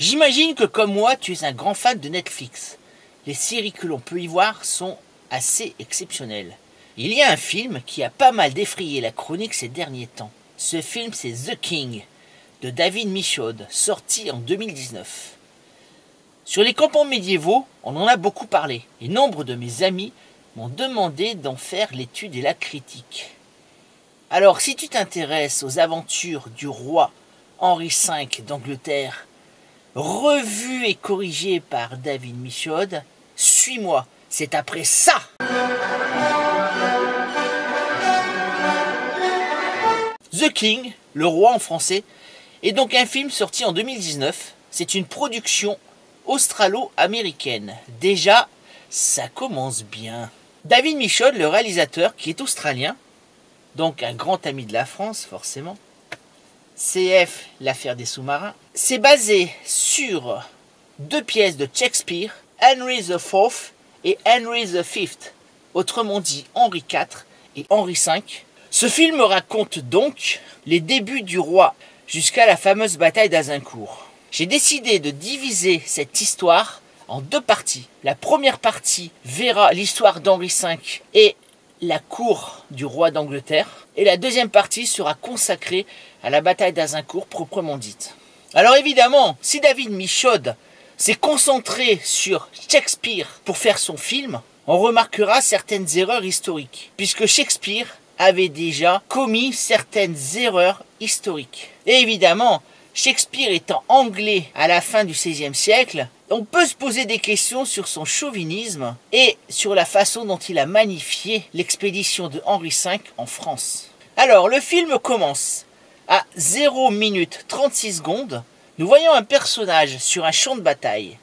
J'imagine que comme moi, tu es un grand fan de Netflix. Les séries que l'on peut y voir sont assez exceptionnelles. Il y a un film qui a pas mal défrayé la chronique ces derniers temps. Ce film, c'est The King, de David Michôd, sorti en 2019. Sur les campements médiévaux, on en a beaucoup parlé, et nombre de mes amis m'ont demandé d'en faire l'étude et la critique. Alors, si tu t'intéresses aux aventures du roi Henri V d'Angleterre, revu et corrigé par David Michôd, suis-moi, c'est après ça. The King, le roi en français, est donc un film sorti en 2019. C'est une production australo-américaine. Déjà, ça commence bien. David Michôd, le réalisateur, qui est australien, donc un grand ami de la France, forcément, CF, l'affaire des sous-marins, c'est basé sur deux pièces de Shakespeare, Henry IV et Henry V, autrement dit Henri IV et Henri V. Ce film raconte donc les débuts du roi jusqu'à la fameuse bataille d'Azincourt. J'ai décidé de diviser cette histoire en deux parties. La première partie verra l'histoire d'Henri V et la cour du roi d'Angleterre, et la deuxième partie sera consacrée à la bataille d'Azincourt proprement dite. Alors évidemment, si David Michôd s'est concentré sur Shakespeare pour faire son film, on remarquera certaines erreurs historiques, puisque Shakespeare avait déjà commis certaines erreurs historiques. Et évidemment, Shakespeare étant anglais à la fin du XVIe siècle, on peut se poser des questions sur son chauvinisme et sur la façon dont il a magnifié l'expédition de Henri V en France. Alors, le film commence à 0 minute 36 secondes. Nous voyons un personnage sur un champ de bataille.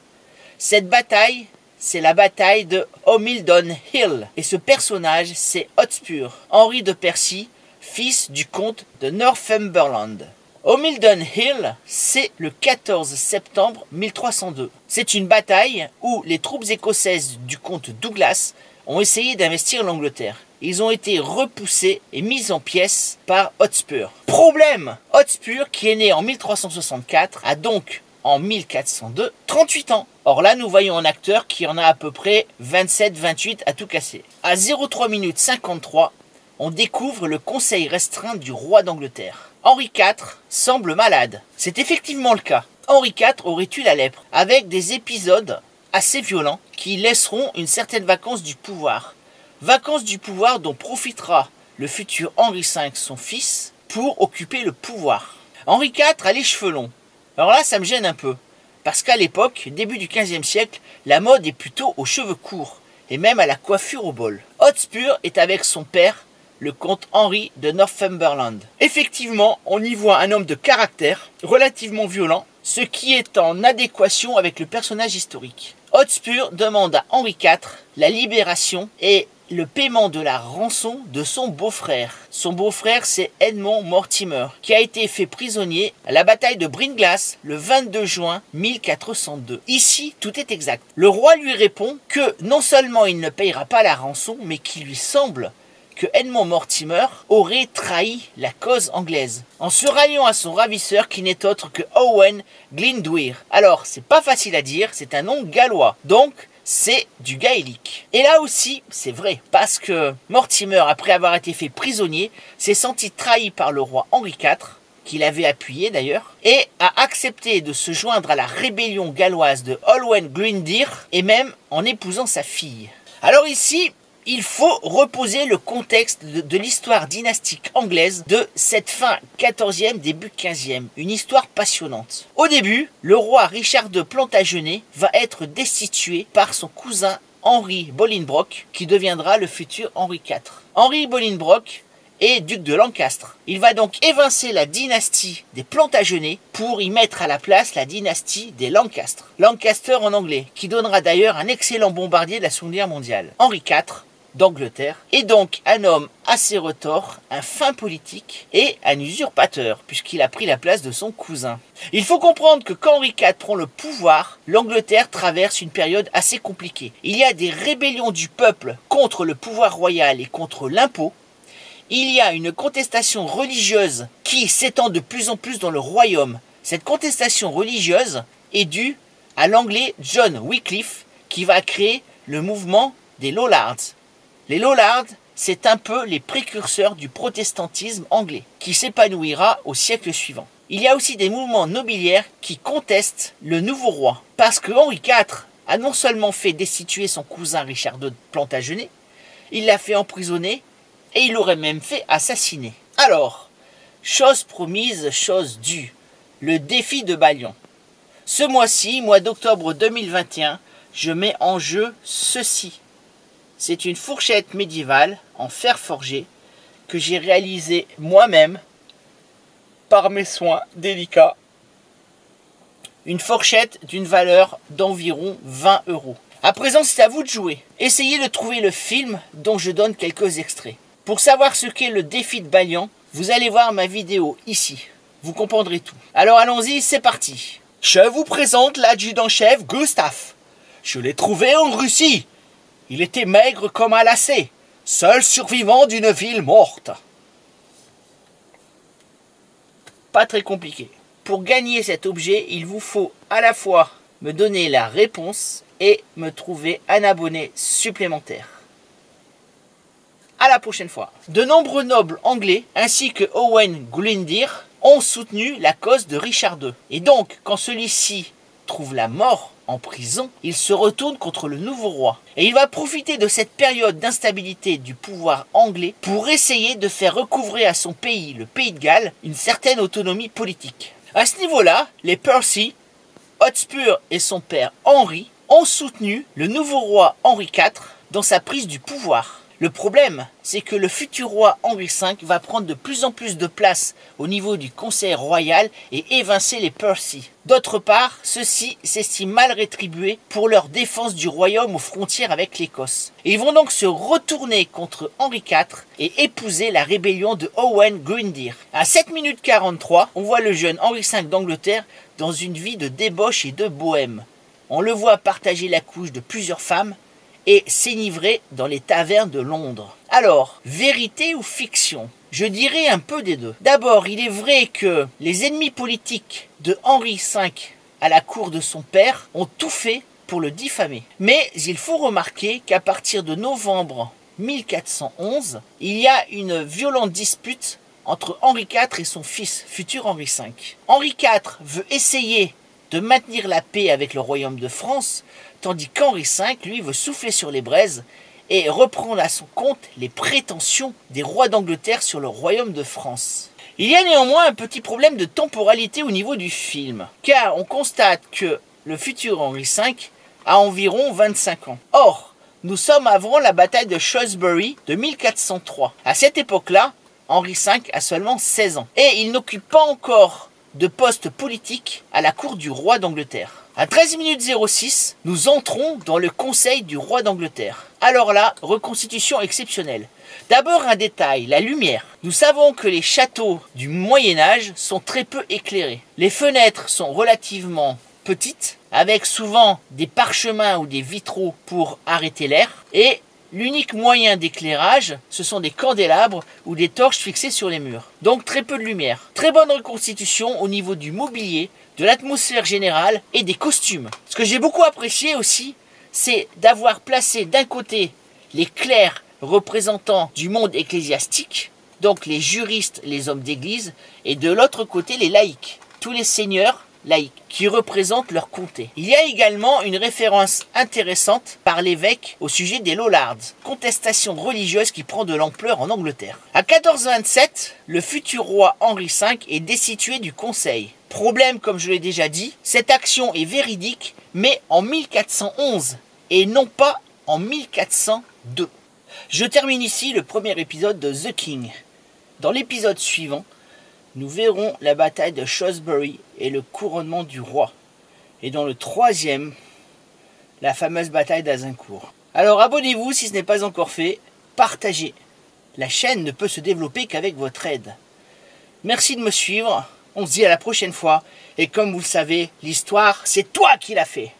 Cette bataille, c'est la bataille de Homildon Hill. Et ce personnage, c'est Hotspur, Henri de Percy, fils du comte de Northumberland. Homildon Hill, c'est le 14 septembre 1302. C'est une bataille où les troupes écossaises du comte Douglas ont essayé d'investir l'Angleterre. Ils ont été repoussés et mis en pièces par Hotspur. Problème, Hotspur, qui est né en 1364, a donc en 1402 38 ans. Or là, nous voyons un acteur qui en a à peu près 27-28 à tout casser. À 03 minutes 53, on découvre le conseil restreint du roi d'Angleterre. Henri IV semble malade. C'est effectivement le cas. Henri IV aurait eu la lèpre, avec des épisodes assez violents qui laisseront une certaine vacance du pouvoir. Vacance du pouvoir dont profitera le futur Henri V, son fils, pour occuper le pouvoir. Henri IV a les cheveux longs. Alors là, ça me gêne un peu, parce qu'à l'époque, début du XVe siècle, la mode est plutôt aux cheveux courts, et même à la coiffure au bol. Hotspur est avec son père, le comte Henri de Northumberland. Effectivement, on y voit un homme de caractère, relativement violent, ce qui est en adéquation avec le personnage historique. Hotspur demande à Henri IV la libération et le paiement de la rançon de son beau-frère. Son beau-frère, c'est Edmond Mortimer, qui a été fait prisonnier à la bataille de Bringlas le 22 juin 1402. Ici, tout est exact. Le roi lui répond que non seulement il ne payera pas la rançon, mais qu'il lui semble que Edmond Mortimer aurait trahi la cause anglaise, en se ralliant à son ravisseur qui n'est autre que Owen Glyndwr. Alors, c'est pas facile à dire, c'est un nom gallois, donc c'est du gaélique. Et là aussi, c'est vrai, parce que Mortimer, après avoir été fait prisonnier, s'est senti trahi par le roi Henri IV, qu'il avait appuyé d'ailleurs, et a accepté de se joindre à la rébellion galloise de Owen Glyndwr, et même en épousant sa fille. Alors ici, il faut reposer le contexte de l'histoire dynastique anglaise de cette fin 14e, début 15e. Une histoire passionnante. Au début, le roi Richard II Plantagenet va être destitué par son cousin Henry Bolingbroke, qui deviendra le futur Henri IV. Henry Bolingbroke est duc de Lancastre. Il va donc évincer la dynastie des Plantagenets pour y mettre à la place la dynastie des Lancastre. Lancaster en anglais, qui donnera d'ailleurs un excellent bombardier de la Seconde Guerre mondiale. Henri IV d'Angleterre est donc un homme assez retors, un fin politique et un usurpateur, puisqu'il a pris la place de son cousin. Il faut comprendre que quand Henri IV prend le pouvoir, l'Angleterre traverse une période assez compliquée. Il y a des rébellions du peuple contre le pouvoir royal et contre l'impôt. Il y a une contestation religieuse qui s'étend de plus en plus dans le royaume. Cette contestation religieuse est due à l'anglais John Wycliffe qui va créer le mouvement des Lollards. Les Lollards, c'est un peu les précurseurs du protestantisme anglais, qui s'épanouira au siècle suivant. Il y a aussi des mouvements nobiliaires qui contestent le nouveau roi, parce que Henri IV a non seulement fait destituer son cousin Richard II de Plantagenet, il l'a fait emprisonner et il l'aurait même fait assassiner. Alors, chose promise, chose due, le défi de Balian. Ce mois-ci, mois d'octobre 2021, je mets en jeu ceci. C'est une fourchette médiévale en fer forgé que j'ai réalisée moi-même par mes soins délicats. Une fourchette d'une valeur d'environ 20 €. À présent, c'est à vous de jouer. Essayez de trouver le film dont je donne quelques extraits. Pour savoir ce qu'est le défi de Balian, vous allez voir ma vidéo ici. Vous comprendrez tout. Alors allons-y, c'est parti. Je vous présente l'adjudant-chef Gustave. Je l'ai trouvé en Russie. Il était maigre comme un lacet, seul survivant d'une ville morte. Pas très compliqué. Pour gagner cet objet, il vous faut à la fois me donner la réponse et me trouver un abonné supplémentaire. À la prochaine fois. De nombreux nobles anglais, ainsi que Owen Glyndŵr, ont soutenu la cause de Richard II. Et donc, quand celui-ci trouve la mort en prison, il se retourne contre le nouveau roi. Et il va profiter de cette période d'instabilité du pouvoir anglais pour essayer de faire recouvrer à son pays, le pays de Galles, une certaine autonomie politique. À ce niveau-là, les Percy, Hotspur et son père Henri, ont soutenu le nouveau roi Henri IV dans sa prise du pouvoir. Le problème, c'est que le futur roi Henri V va prendre de plus en plus de place au niveau du conseil royal et évincer les Percy. D'autre part, ceux-ci s'estiment mal rétribués pour leur défense du royaume aux frontières avec l'Écosse. Ils vont donc se retourner contre Henri IV et épouser la rébellion de Owen Glyndŵr. À 7 minutes 43, on voit le jeune Henri V d'Angleterre dans une vie de débauche et de bohème. On le voit partager la couche de plusieurs femmes et s'enivrer dans les tavernes de Londres. Alors, vérité ou fiction? Je dirais un peu des deux. D'abord, il est vrai que les ennemis politiques de Henri V à la cour de son père ont tout fait pour le diffamer. Mais il faut remarquer qu'à partir de novembre 1411, il y a une violente dispute entre Henri IV et son fils, futur Henri V. Henri IV veut essayer de maintenir la paix avec le royaume de France, tandis qu'Henri V, lui, veut souffler sur les braises et reprendre à son compte les prétentions des rois d'Angleterre sur le royaume de France. Il y a néanmoins un petit problème de temporalité au niveau du film, car on constate que le futur Henri V a environ 25 ans. Or, nous sommes avant la bataille de Shrewsbury de 1403. À cette époque-là, Henri V a seulement 16 ans, et il n'occupe pas encore de poste politique à la cour du roi d'Angleterre. À 13 minutes 06, nous entrons dans le conseil du roi d'Angleterre. Alors là, reconstitution exceptionnelle. D'abord un détail, la lumière. Nous savons que les châteaux du Moyen-Âge sont très peu éclairés. Les fenêtres sont relativement petites, avec souvent des parchemins ou des vitraux pour arrêter l'air, et l'unique moyen d'éclairage, ce sont des candélabres ou des torches fixées sur les murs. Donc très peu de lumière. Très bonne reconstitution au niveau du mobilier, de l'atmosphère générale et des costumes. Ce que j'ai beaucoup apprécié aussi, c'est d'avoir placé d'un côté les clercs représentants du monde ecclésiastique, donc les juristes, les hommes d'église, et de l'autre côté les laïcs, tous les seigneurs laïcs qui représentent leur comté. Il y a également une référence intéressante par l'évêque au sujet des Lollards, contestation religieuse qui prend de l'ampleur en Angleterre. À 1427, le futur roi Henri V est destitué du conseil. Problème, comme je l'ai déjà dit, cette action est véridique, mais en 1411 et non pas en 1402. Je termine ici le premier épisode de The King. Dans l'épisode suivant, nous verrons la bataille de Shrewsbury et le couronnement du roi. Et dans le troisième, la fameuse bataille d'Azincourt. Alors abonnez-vous si ce n'est pas encore fait, partagez. La chaîne ne peut se développer qu'avec votre aide. Merci de me suivre, on se dit à la prochaine fois. Et comme vous le savez, l'histoire, c'est toi qui l'as fait.